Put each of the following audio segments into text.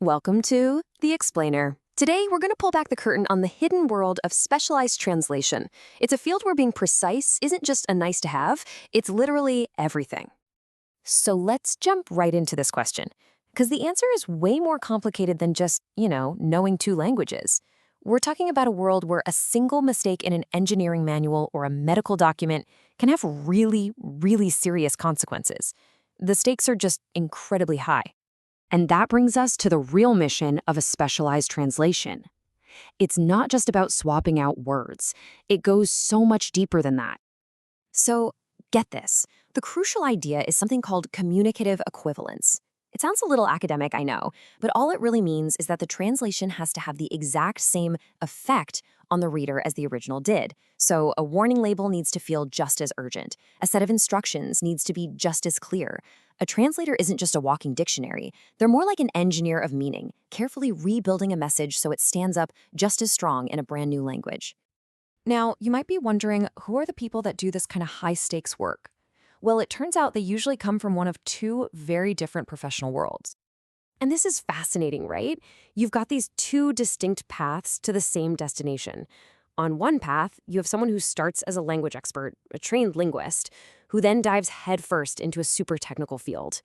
Welcome to The Explainer. Today, we're going to pull back the curtain on the hidden world of specialized translation. It's a field where being precise isn't just a nice to have, it's literally everything. So let's jump right into this question, because the answer is way more complicated than just, knowing two languages. We're talking about a world where a single mistake in an engineering manual or a medical document can have really, really serious consequences. The stakes are just incredibly high. And that brings us to the real mission of a specialized translation. It's not just about swapping out words. It goes so much deeper than that. So, get this. The crucial idea is something called communicative equivalence. It sounds a little academic, I know, but all it really means is that the translation has to have the exact same effect on the reader as the original did. So a warning label needs to feel just as urgent. A set of instructions needs to be just as clear. A translator isn't just a walking dictionary. They're more like an engineer of meaning, carefully rebuilding a message so it stands up just as strong in a brand new language. Now, you might be wondering, who are the people that do this kind of high-stakes work? Well, it turns out they usually come from one of two very different professional worlds. And this is fascinating, right? You've got these two distinct paths to the same destination. On one path, you have someone who starts as a language expert, a trained linguist, who then dives headfirst into a super technical field.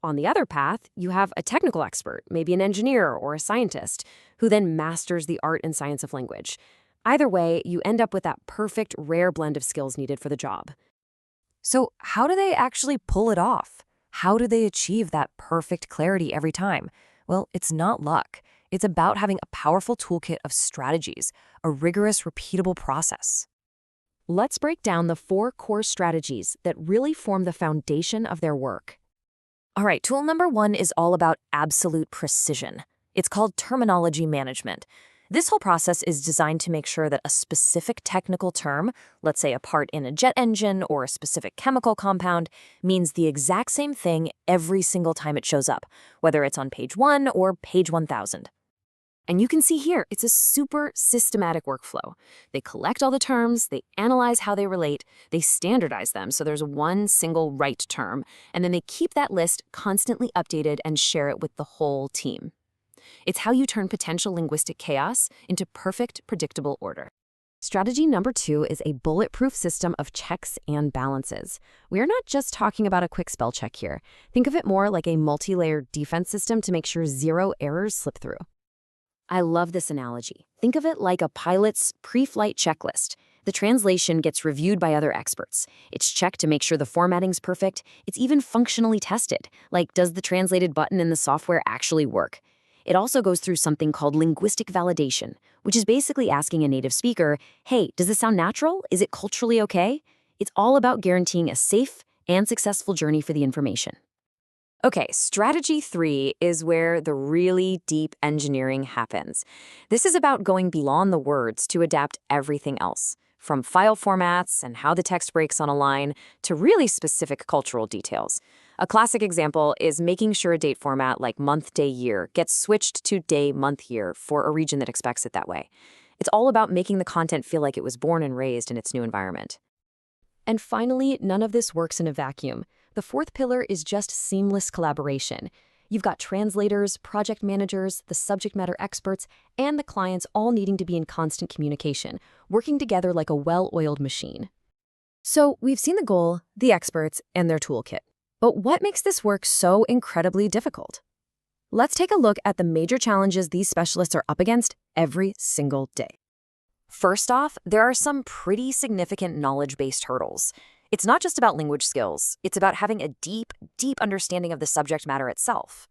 On the other path, you have a technical expert, maybe an engineer or a scientist, who then masters the art and science of language. Either way, you end up with that perfect, rare blend of skills needed for the job. So how do they actually pull it off? How do they achieve that perfect clarity every time? Well, it's not luck. It's about having a powerful toolkit of strategies, a rigorous, repeatable process. Let's break down the 4 core strategies that really form the foundation of their work. All right, tool number 1 is all about absolute precision. It's called terminology management. This whole process is designed to make sure that a specific technical term, let's say a part in a jet engine or a specific chemical compound, means the exact same thing every single time it shows up, whether it's on page 1 or page 1000. And you can see here, it's a super systematic workflow. They collect all the terms, they analyze how they relate, they standardize them so there's one single right term, and then they keep that list constantly updated and share it with the whole team. It's how you turn potential linguistic chaos into perfect, predictable order. Strategy number 2 is a bulletproof system of checks and balances. We are not just talking about a quick spell check here. Think of it more like a multi-layered defense system to make sure 0 errors slip through. I love this analogy. Think of it like a pilot's pre-flight checklist. The translation gets reviewed by other experts. It's checked to make sure the formatting's perfect. It's even functionally tested. Like, does the translated button in the software actually work? It also goes through something called linguistic validation, which is basically asking a native speaker, hey, does this sound natural? Is it culturally okay? It's all about guaranteeing a safe and successful journey for the information. Okay, strategy 3 is where the really deep engineering happens. This is about going beyond the words to adapt everything else, from file formats and how the text breaks on a line to really specific cultural details. A classic example is making sure a date format like month, day, year gets switched to day, month, year for a region that expects it that way. It's all about making the content feel like it was born and raised in its new environment. And finally, none of this works in a vacuum. The 4th pillar is just seamless collaboration. You've got translators, project managers, the subject matter experts, and the clients all needing to be in constant communication, working together like a well-oiled machine. So we've seen the goal, the experts, and their toolkit. But what makes this work so incredibly difficult? Let's take a look at the major challenges these specialists are up against every single day. First off, there are some pretty significant knowledge-based hurdles. It's not just about language skills. It's about having a deep, deep understanding of the subject matter itself.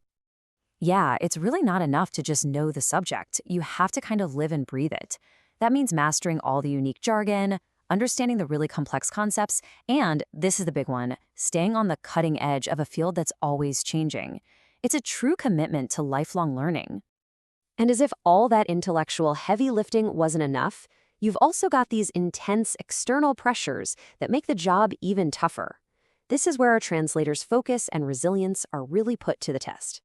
Yeah, it's really not enough to just know the subject. You have to kind of live and breathe it. That means mastering all the unique jargon, understanding the really complex concepts, and, this is the big one, staying on the cutting edge of a field that's always changing. It's a true commitment to lifelong learning. And as if all that intellectual heavy lifting wasn't enough, you've also got these intense external pressures that make the job even tougher. This is where our translators' focus and resilience are really put to the test.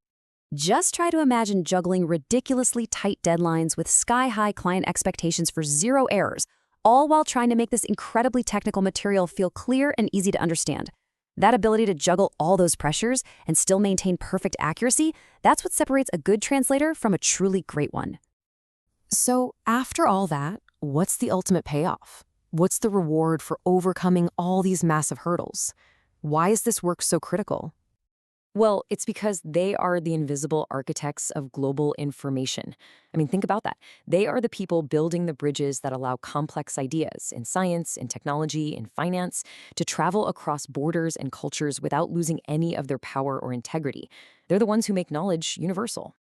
Just try to imagine juggling ridiculously tight deadlines with sky-high client expectations for 0 errors, all while trying to make this incredibly technical material feel clear and easy to understand. That ability to juggle all those pressures and still maintain perfect accuracy, that's what separates a good translator from a truly great one. So, after all that, what's the ultimate payoff? What's the reward for overcoming all these massive hurdles? Why is this work so critical? Well, it's because they are the invisible architects of global information. I mean, think about that. They are the people building the bridges that allow complex ideas in science, in technology, in finance to travel across borders and cultures without losing any of their power or integrity. They're the ones who make knowledge universal.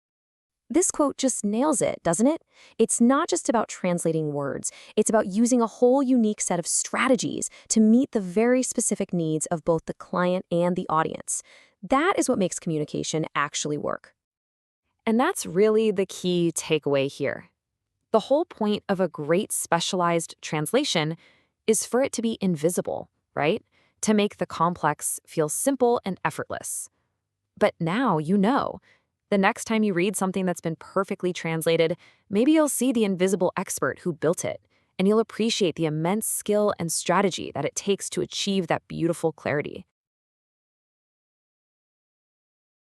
This quote just nails it, doesn't it? It's not just about translating words. It's about using a whole unique set of strategies to meet the very specific needs of both the client and the audience. That is what makes communication actually work. And that's really the key takeaway here. The whole point of a great specialized translation is for it to be invisible, right? To make the complex feel simple and effortless. But now you know. The next time you read something that's been perfectly translated, maybe you'll see the invisible expert who built it, and you'll appreciate the immense skill and strategy that it takes to achieve that beautiful clarity.